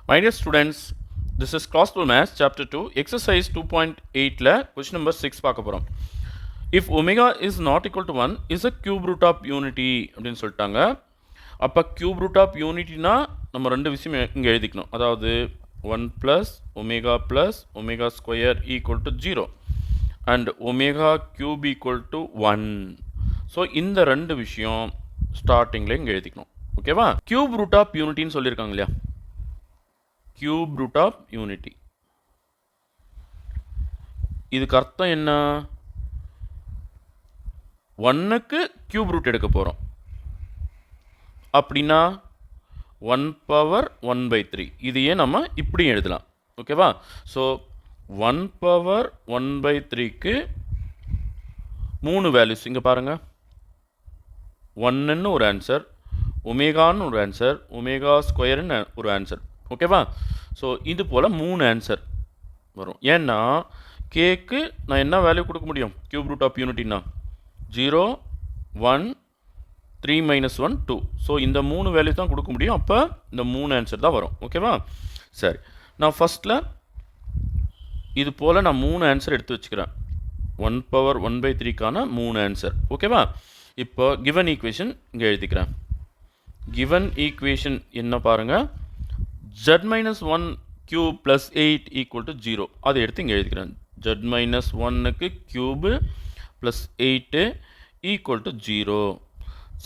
My dear students, this is Classical Maths Chapter 2, Exercise 2.8 question number 6 பார்க்க போகிறோம். If omega is not equal to 1, is a cube root of unity அப்படின்னு சொல்லிட்டாங்க. அப்போ cube root of unityனா நம்ம ரெண்டு விஷயம் இங்கே எழுதிக்கணும். அதாவது 1 plus omega square equal to 0 and omega cube equal to 1. So இந்த ரெண்டு விஷயம் ஸ்டார்டிங்கில் இங்கே எழுதிக்கணும். ஓகேவா? cube root of unityன்னு சொல்லியிருக்காங்க இல்லையா? cube root of unity. இதுக்கு அர்த்தம் என்ன? 1க்கு cube root எடுக்க போகிறோம். அப்படின்னா 1 power 1/3. இதையே நம்ம இப்படி எழுதலாம். ஓகேவா? ஸோ 1 power 1/3க்கு 3 வேல்யூஸ் இங்கே பாருங்கள். 1ன்னு ஒரு ஆன்சர், ஒமேகான்னு ஒரு ஆன்சர், ஒமேகா ஸ்கொயர்னு ஒரு ஆன்சர். ஓகேவா? ஸோ இது போல் 3 ஆன்சர் வரும். ஏன்னா கேக்கு நான் என்ன வேல்யூ கொடுக்க முடியும்? கியூப் ரூட் ஆஃப் யூனிட்டின்னா 0 1 3 - 1 2. ஸோ இந்த 3 வேல்யூ தான் கொடுக்க முடியும். அப்போ இந்த 3 ஆன்சர் தான் வரும். ஓகேவா? சரி, நான் ஃபஸ்ட்டில் இது போல் நான் 3 ஆன்சர் எடுத்து வச்சுக்கிறேன். 1 power 1/3க்கான 3 ஆன்சர். ஓகேவா? இப்போ கிவன் ஈக்குவேஷன் இங்கே எழுதிக்கிறேன். கிவன் ஈக்குவேஷன் என்ன பாருங்கள், z minus 1 cube plus 8 equal to 0. அதை எடுத்து இங்கே எழுதிக்கிறேன். z minus 1க்கு cube plus 8 equal to 0.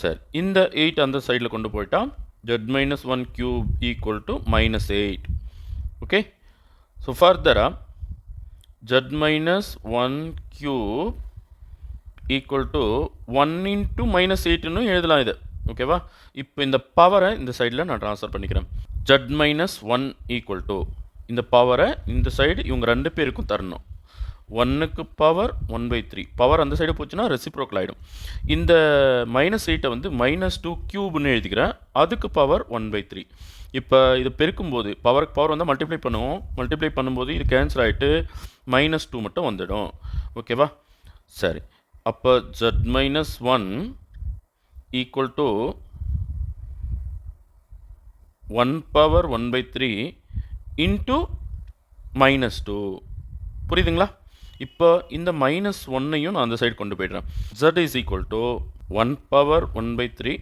சரி, இந்த 8 அந்த சைடில் கொண்டு போயிட்டா z minus 1 cube equal to -8. Okay, so ஃபர்தராக z minus 1 cube equal to 1 into -8ன்னு எழுதலாம் இது. ஓகேவா? இப்போ இந்த பவரை இந்த சைடில் நான் ட்ரான்ஸ்ஃபர் பண்ணிக்கிறேன். z minus 1 equal to இந்த பவரை இந்த சைடு இவங்க ரெண்டு பேருக்கும் தரணும். 1க்கு பவர் 1/3. பவர் அந்த சைடு போச்சுன்னா ரெசிப்ரோக்கல் ஆகிடும். இந்த -8 வந்து -2 கியூப்னு எழுதிக்கிறேன். அதுக்கு பவர் 1/3. இப்போ இது பெருக்கும்போது பவருக்கு பவர் வந்தால் மல்டிப்ளை பண்ணுவோம். மல்டிப்ளை பண்ணும்போது இது கேன்சல் ஆகிட்டு -2 மட்டும் வந்துடும். ஓகேவா? சரி, அப்போ z minus 1 equal to 1 power 1/3 into -2. புரியுதுங்களா? இப்போ இந்த -1ஐயும் நான் அந்த சைடு கொண்டு போய்ட்றேன். z is equal to 1 power 1/3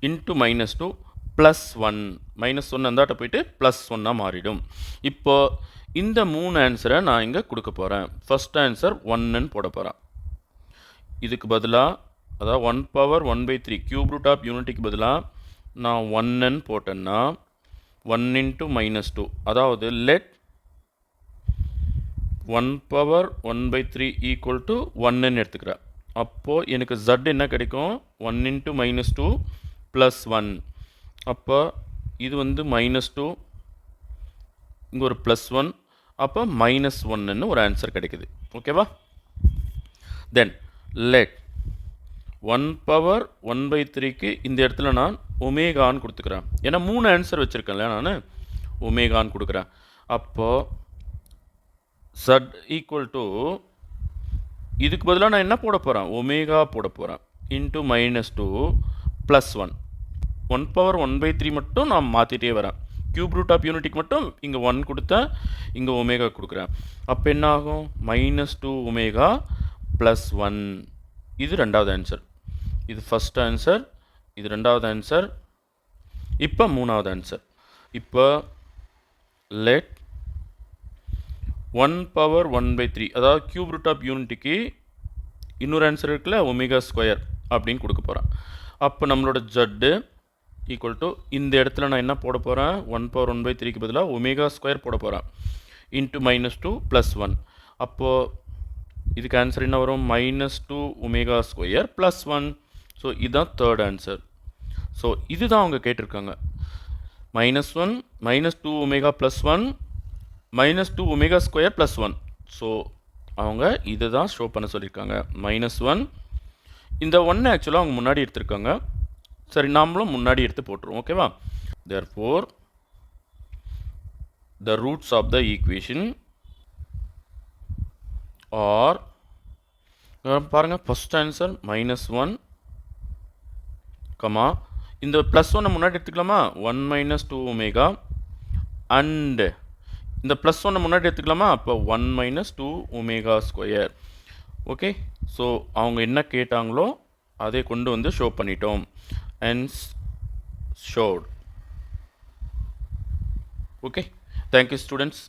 into -2 plus 1. -1 அந்தாட்ட போயிட்டு +1 மாறிடும். இப்போ இந்த 3 ஆன்சரை நான் இங்கே கொடுக்க போகிறேன். ஃபர்ஸ்ட் ஆன்சர் 1ன்னு போட போகிறேன். இதுக்கு பதிலாக, அதாவது 1 power 1/3 கியூப் ரூட் ஆஃப் யூனிட்டிக்கு பதிலாக நான் 1ன்னு போட்டேன்னா 1 into -2, அதாவது லெட் 1 power 1/3 equal to 1ன்னு எடுத்துக்கிறேன். அப்போது எனக்கு z என்ன கிடைக்கும்? 1 into -2 plus 1. அப்போ இது வந்து -2, இங்கே ஒரு +1, அப்போ -1ன்னு ஒரு ஆன்சர் கிடைக்குது. ஓகேவா? தென் லெட் 1 power 1/3க்கு இந்த இடத்துல நான் ஒமேகான்னு கொடுத்துக்கிறேன். ஏன்னா 3 ஆன்சர் வச்சுருக்கேன்ல, நான் ஒமேகான்னு கொடுக்குறேன். அப்போது z ஈக்குவல் டு இதுக்கு பதிலாக நான் என்ன போட போகிறேன்? ஒமேகா போட போகிறேன். இன்ட்டு -2 + 1. 1 power 1/3 மட்டும் நான் மாற்றிட்டே வரேன். கியூப் ரூட் ஆஃப் யூனிட்டிக்கு மட்டும் இங்கே 1 கொடுத்தேன், இங்கே ஒமேகா கொடுக்குறேன். அப்போ என்ன ஆகும்? -2 ஒமேகா + 1. இது ரெண்டாவது ஆன்சர். இது ஃபஸ்ட் ஆன்சர், இது ரெண்டாவது ஆன்சர், இப்போ மூணாவது ஆன்சர். இப்போ லெட் 1 power 1/3, அதாவது கியூப் ரூட் ஆஃப் யூனிட்டிக்கு இன்னொரு ஆன்சர் இருக்குல்ல, ஒமேகா ஸ்கொயர் அப்படின்னு கொடுக்க போகிறேன். அப்போ நம்மளோட ஜட்டு ஈக்குவல் டு இந்த இடத்துல நான் என்ன போட போகிறேன்? 1 power 1/3க்கு பதிலாக ஒமேகா ஸ்கொயர் போட போகிறேன். இன்ட்டு -2 + 1. அப்போது இதுக்கு ஆன்சர் என்ன வரும்? -2 ஒமேகா ஸ்கொயர் + 1. ஸோ இதுதான் தேர்ட் ஆன்சர். ஸோ இதுதான் அவங்க கேட்டிருக்காங்க. -1 -2 ஒமேகா + 1 -2 ஒமேகா ஸ்கொயர் + 1. ஸோ அவங்க இதை தான் ஷோ பண்ண சொல்லியிருக்காங்க. -1, இந்த 1 ஆக்சுவலாக அவங்க முன்னாடி எடுத்திருக்காங்க. சரி, நாமளும் முன்னாடி எடுத்து போட்டுருவோம். ஓகேவா? therefore the roots of the equation are, பாருங்கள், ஃபஸ்ட் ஆன்சர் -1, கமா இந்த +1 முன்னாடி எடுத்துக்கலாமா? 1 - 2 ஒமேகா அண்டு இந்த ப்ளஸ் ஒன்னை முன்னாடி எடுத்துக்கலாமா? அப்போ 1 minus 2 omega square. Okay, so அவங்க என்ன கேட்டாங்களோ அதை கொண்டு வந்து ஷோ பண்ணிட்டோம். Hence showed. Okay, thank you students.